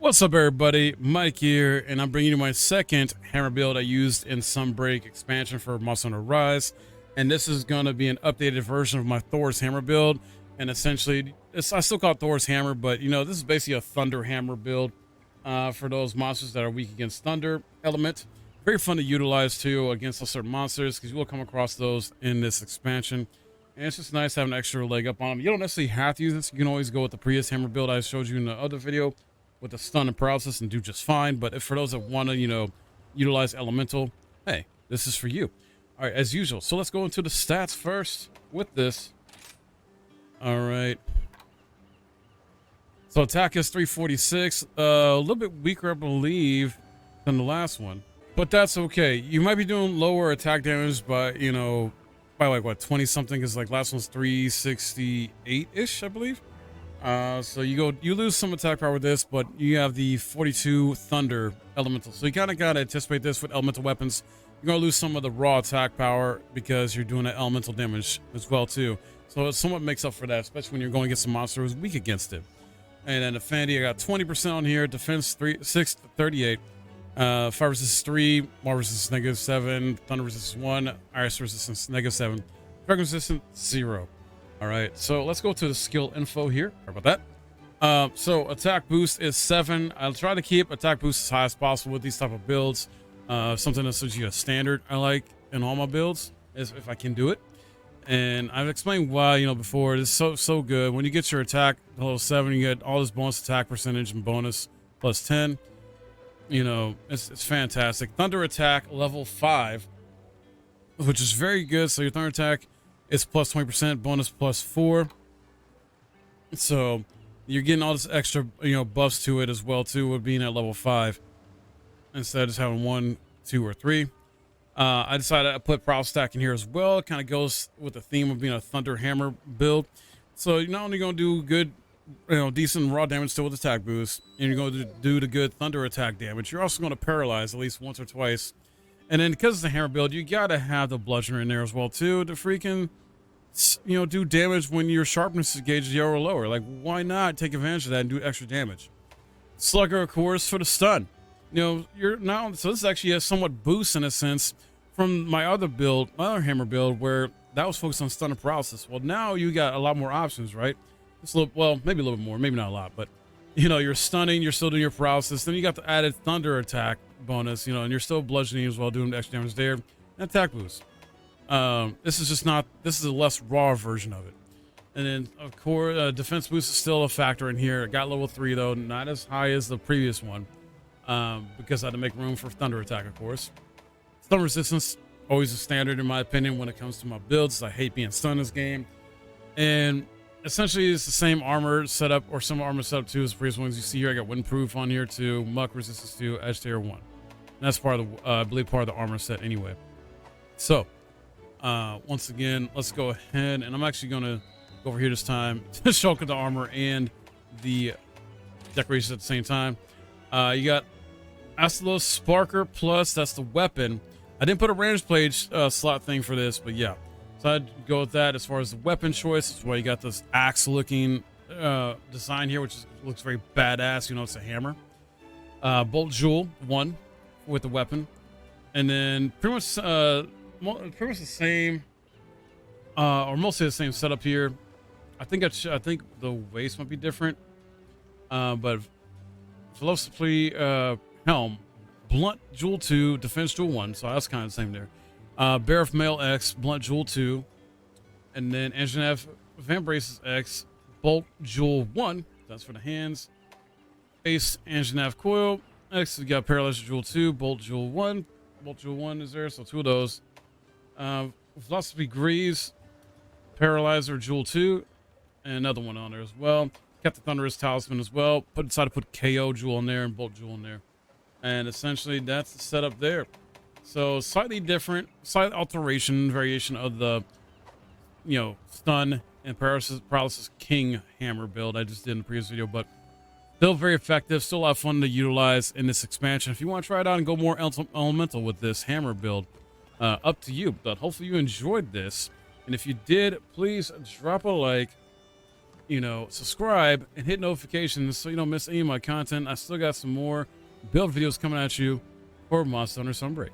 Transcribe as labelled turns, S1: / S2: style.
S1: What's up, everybody? Mike here, and I'm bringing you my second hammer build I used in Sunbreak expansion for Monster Hunter Rise. And this is going to be an updated version of my Thor's hammer build. And essentially, I still call it Thor's hammer, but you know, this is basically a thunder hammer build for those monsters that are weak against thunder element. Very fun to utilize too against those certain monsters, because you will come across those in this expansion. And it's just nice to have an extra leg up on them. You don't necessarily have to use this. You can always go with the previous hammer build I showed you in the other video with the stun and paralysis and do just fine. But if for those that want to, you know, utilize elemental, hey, this is for you. All right, as usual. So let's go into the stats first with this. All right. So attack is 346, a little bit weaker, I believe, than the last one, but that's okay. You might be doing lower attack damage by, you know, by like what, 20 something, because like last one's 368 ish, I believe. So you lose some attack power with this, but you have the 42 thunder elemental. So you kind of got to anticipate this with elemental weapons. You're going to lose some of the raw attack power because you're doing that elemental damage as well too. So it somewhat makes up for that, especially when you're going against a monster who's weak against it. And then Affinity, I got 20% on here. Defense 38. Fire resistance 3, Water resistance -7, Thunder resistance 1, Ice resistance -7, Dragon resistance 0. All right, so let's go to the skill info here. Sorry about that. So attack boost is 7. I'll try to keep attack boost as high as possible with these type of builds. Something that's usually a standard I like in all my builds, is if I can do it. And I've explained why, you know, before. It's so good. When you get your attack level 7, you get all this bonus attack percentage and bonus plus 10. You know, it's fantastic. Thunder attack level 5, which is very good. So your thunder attack is plus 20%, bonus plus 4. So you're getting all this extra, you know, buffs to it as well too, with being at level 5 instead of just having 1, 2, or 3. I decided to put Prowl Stack in here as well. It kind of goes with the theme of being a Thunder Hammer build. So you're not only going to do good, you know, decent raw damage still with attack boost, and you're going to do the good thunder attack damage. You're also going to paralyze at least once or twice. And then because it's a hammer build, you got to have the bludgeoner in there as well too to freaking, you know, do damage when your sharpness gauge is 0 or lower. Like, why not take advantage of that and do extra damage? Slugger, of course, for the stun. You know, you're now, so this actually has somewhat boost in a sense from my other build, my other hammer build, where that was focused on stun and paralysis. Well, now you got a lot more options, right? Just a little, well, maybe a little bit more, maybe not a lot, but you know, you're stunning, you're still doing your paralysis, then you got the added thunder attack bonus, you know, and you're still bludgeoning as well, doing extra damage there, and attack boost. This is just not, this is a less raw version of it. And then of course, defense boost is still a factor in here. It got level 3 though, not as high as the previous one, because I had to make room for thunder attack, of course. Stun resistance, always a standard in my opinion when it comes to my builds. I hate being stunned in this game. And essentially it's the same armor setup, or some armor setup too as the previous ones. You see here, I got windproof on here too, muck resistance 2, edge tier 1. And that's part of the, I believe part of the armor set anyway. So, once again, let's go ahead, and I'm actually going to go over here this time to show the armor and the decorations at the same time. You got Astalos Sparker Plus, that's the weapon. I didn't put a range blade slot thing for this, but yeah. So I'd go with that as far as the weapon choice. That's why you got this axe looking design here, which looks very badass. You know, it's a hammer. Bolt Jewel 1 with the weapon. And then pretty much the same, or mostly the same setup here. I think the waist might be different. But Philosophy Helm, Blunt Jewel 2, Defense Jewel 1, so that's kind of the same there. Bear of Mail X, Blunt Jewel 2, and then Anjanath Van Braces X, Bolt Jewel 1, that's for the hands. Ace Anjanath Coil X, we got Paralyzer Jewel 2, Bolt Jewel 1. Bolt Jewel 1 is there, so 2 of those. Philosophy Greaves, Paralyzer Jewel 2, and another one on there as well. Kept the Thunderous Talisman as well. Decided to put KO Jewel in there and Bolt Jewel in there. And essentially that's the setup there. So slightly different, slight alteration, variation of the, you know, stun and paralysis king hammer build I just did in the previous video, but still very effective, still a lot of fun to utilize in this expansion. If you want to try it out and go more elemental with this hammer build, up to you. But hopefully you enjoyed this. And if you did, please drop a like. you know, subscribe and hit notifications so you don't miss any of my content. I still got some more build videos coming at you for Monster Hunter Sunbreak.